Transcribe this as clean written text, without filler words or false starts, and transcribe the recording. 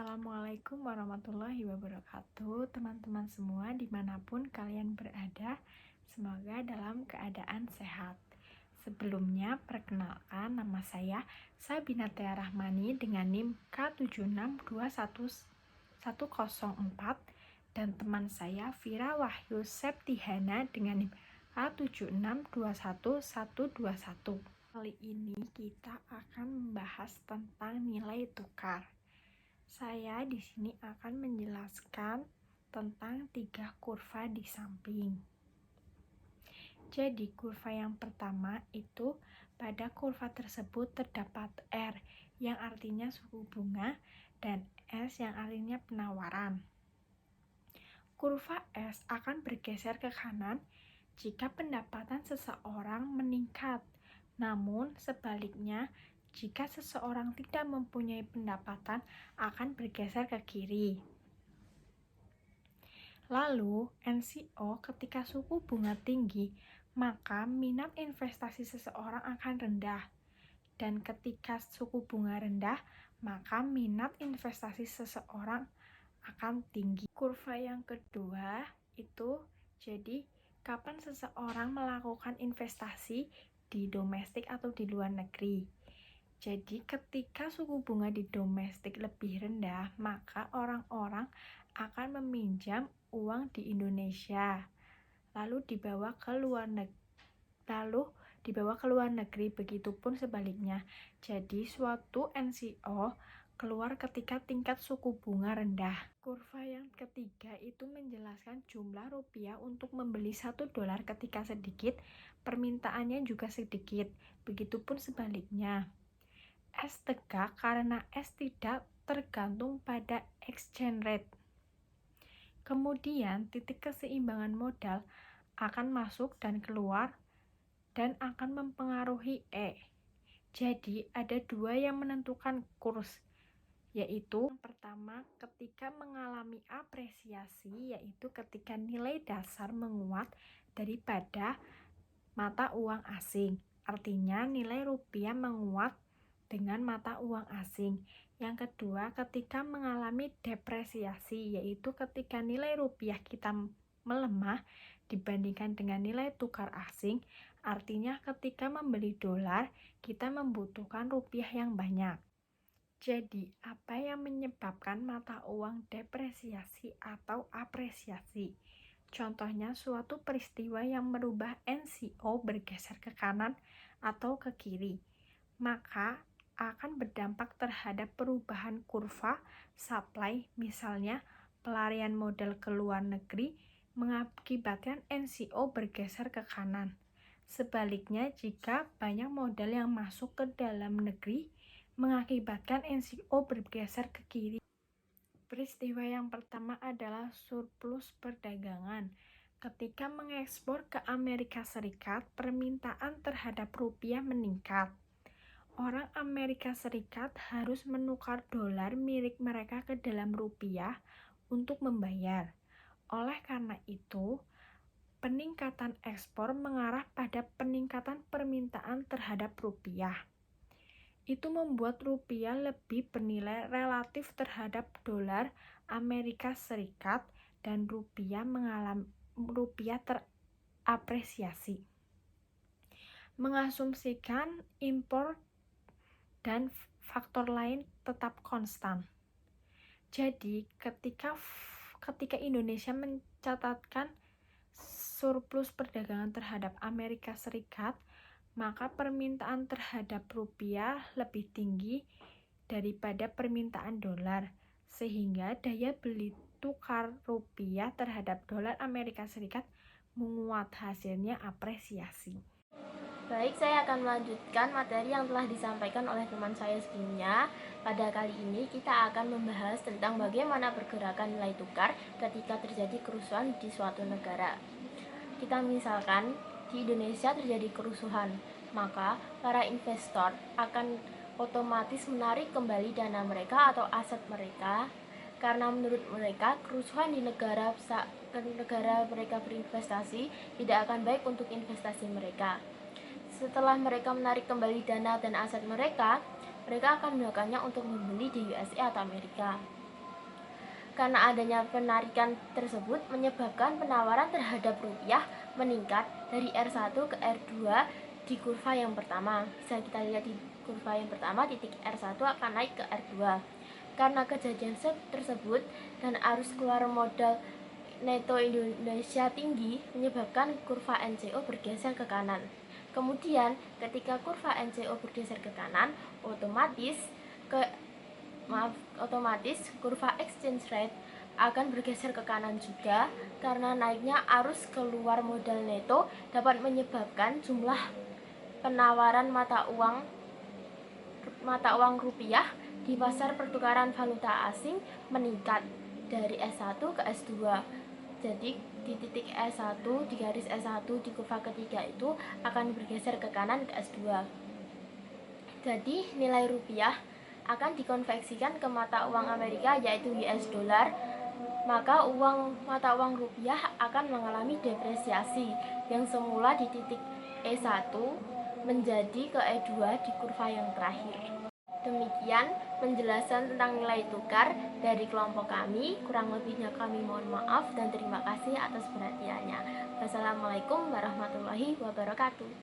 Assalamualaikum warahmatullahi wabarakatuh, teman-teman semua dimanapun kalian berada, semoga dalam keadaan sehat. Sebelumnya, perkenalkan nama saya Sabina Tia Rahmani dengan NIM K7621104 dan teman saya Vira Wahyu Septihana dengan NIM K7621121. Kali ini kita akan membahas tentang nilai tukar. Saya di sini akan menjelaskan tentang 3 kurva di samping. Jadi, kurva yang pertama itu pada kurva tersebut terdapat R yang artinya suku bunga dan S yang artinya penawaran. Kurva S akan bergeser ke kanan jika pendapatan seseorang meningkat. Namun, sebaliknya, jika seseorang tidak mempunyai pendapatan, akan bergeser ke kiri. Lalu, NCO ketika suku bunga tinggi, maka minat investasi seseorang akan rendah. Dan ketika suku bunga rendah, maka minat investasi seseorang akan tinggi. Kurva yang kedua itu jadi kapan seseorang melakukan investasi di domestik atau di luar negeri. Jadi ketika suku bunga di domestik lebih rendah, maka orang-orang akan meminjam uang di Indonesia lalu dibawa ke luar negeri, begitupun sebaliknya. Jadi suatu NCO keluar ketika tingkat suku bunga rendah. Kurva yang ketiga itu menjelaskan jumlah rupiah untuk membeli $1 ketika sedikit, permintaannya juga sedikit. Begitupun sebaliknya. S tegak karena S tidak tergantung pada exchange rate. Kemudian titik keseimbangan modal akan masuk dan keluar dan akan mempengaruhi E. Jadi ada 2 yang menentukan kurs, yaitu yang pertama ketika mengalami apresiasi, yaitu ketika nilai dasar menguat daripada mata uang asing. Artinya nilai rupiah menguat dengan mata uang asing. Yang kedua, ketika mengalami depresiasi, yaitu ketika nilai rupiah kita melemah dibandingkan dengan nilai tukar asing. Artinya ketika membeli dolar, kita membutuhkan rupiah yang banyak. Jadi, apa yang menyebabkan mata uang depresiasi atau apresiasi? Contohnya suatu peristiwa yang merubah NCO bergeser ke kanan atau ke kiri, maka akan berdampak terhadap perubahan kurva supply, misalnya pelarian modal ke luar negeri mengakibatkan NCO bergeser ke kanan. Sebaliknya, jika banyak modal yang masuk ke dalam negeri mengakibatkan NCO bergeser ke kiri. Peristiwa yang pertama adalah surplus perdagangan. Ketika mengekspor ke Amerika Serikat, permintaan terhadap rupiah meningkat. Orang Amerika Serikat harus menukar dolar milik mereka ke dalam rupiah untuk membayar. Oleh karena itu, peningkatan ekspor mengarah pada peningkatan permintaan terhadap rupiah. Itu membuat rupiah lebih bernilai relatif terhadap dolar Amerika Serikat dan rupiah terapresiasi. Mengasumsikan impor dan faktor lain tetap konstan. Jadi ketika Indonesia mencatatkan surplus perdagangan terhadap Amerika Serikat, maka permintaan terhadap rupiah lebih tinggi daripada permintaan dolar, sehingga daya beli tukar rupiah terhadap dolar Amerika Serikat menguat, hasilnya apresiasi. Baik, saya akan melanjutkan materi yang telah disampaikan oleh teman saya sebelumnya. Pada kali ini kita akan membahas tentang bagaimana pergerakan nilai tukar ketika terjadi kerusuhan di suatu negara. Kita misalkan di Indonesia terjadi kerusuhan, maka para investor akan otomatis menarik kembali dana mereka atau aset mereka, karena menurut mereka kerusuhan di negara mereka berinvestasi tidak akan baik untuk investasi mereka. Setelah mereka menarik kembali dana dan aset mereka akan menggunakannya untuk membeli di USA atau Amerika. Karena adanya penarikan tersebut menyebabkan penawaran terhadap rupiah meningkat dari R1 ke R2 di kurva yang pertama. Bisa kita lihat di kurva yang pertama, titik R1 akan naik ke R2. Karena kejadian tersebut dan arus keluar modal neto Indonesia tinggi menyebabkan kurva NCO bergeser ke kanan. Kemudian ketika kurva NCO bergeser ke kanan, otomatis kurva exchange rate akan bergeser ke kanan juga, karena naiknya arus keluar modal neto dapat menyebabkan jumlah penawaran mata uang rupiah di pasar pertukaran valuta asing meningkat dari S1 ke S2. Jadi di titik S1, di garis S1 di kurva ketiga itu akan bergeser ke kanan ke S2. Jadi nilai rupiah akan dikonversikan ke mata uang Amerika yaitu US dollar, maka mata uang rupiah akan mengalami depresiasi yang semula di titik E1 menjadi ke E2 di kurva yang terakhir. Demikian penjelasan tentang nilai tukar dari kelompok kami. Kurang lebihnya kami mohon maaf dan terima kasih atas perhatiannya. Wassalamualaikum warahmatullahi wabarakatuh.